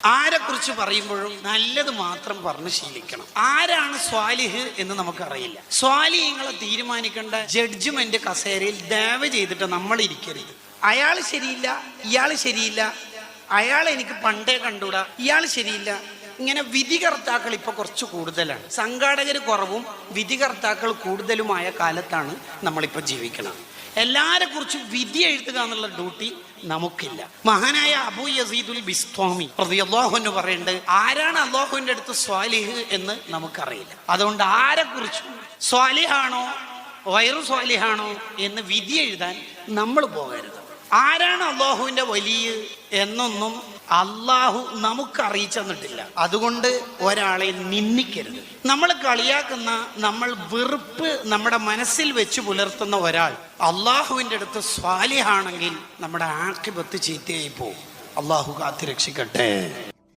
ആരെക്കുറിച്ച് പറയുമ്പോഴും നല്ലത് മാത്രം പറഞ്ഞ് ശീലിക്കണം. ആരാണ് സ്വാലിഹ് എന്ന് നമുക്കറിയില്ല. സ്വാലിഹ്യങ്ങളെ തീരുമാനിക്കേണ്ട ജഡ്ജ്മെന്റ് കസേരയിൽ ദയവ് ചെയ്തിട്ട് നമ്മൾ ഇരിക്കരുത്. അയാൾ ശരിയില്ല, ഇയാൾ ശരിയില്ല, അയാൾ എനിക്ക് പണ്ടേ കണ്ടൂടാ, ഇയാൾ ശരിയില്ല. ഇങ്ങനെ വിധികർത്താക്കൾ ഇപ്പൊ കുറച്ച് കൂടുതലാണ്. സംഘാടകർ കുറവും വിധികർത്താക്കൾ കൂടുതലുമായ കാലത്താണ് നമ്മളിപ്പോൾ ജീവിക്കണം. എല്ലാരെ കുറിച്ചും വിധി എഴുതുക എന്നുള്ള ഡ്യൂട്ടി നമുക്കില്ല. മഹാനായ അബൂ യസീദുൽ ബിസ്താമി റളിയല്ലാഹു അൻഹു പറയുന്നുണ്ട്, ആരാണ് അല്ലാഹുവിന്റെ അടുത്ത് സ്വാലിഹ് എന്ന് നമുക്കറിയില്ല. അതുകൊണ്ട് ആരെക്കുറിച്ചും സ്വാലിഹാണോ വൈറു സ്വാലിഹാണോ എന്ന് വിധി എഴുതാൻ നമ്മൾ പോകരുത്. ആരാണ് അല്ലാഹുവിന്റെ വലിയ എന്നൊന്നും അള്ളാഹു നമുക്ക് അറിയിച്ചു തന്നിട്ടില്ല. അതുകൊണ്ട് ഒരാളെ നിന്ദിക്കരുത്. നമ്മൾ കളിയാക്കുന്ന, നമ്മൾ വെറുപ്പ് നമ്മുടെ മനസ്സിൽ വെച്ച് പുലർത്തുന്ന ഒരാൾ അള്ളാഹുവിൻ്റെ അടുത്ത് സ്വാലിഹാണെങ്കിൽ നമ്മുടെ ആഖിബത്ത് ചീത്തയായി പോകും. അള്ളാഹു കാത്ത് രക്ഷിക്കട്ടെ.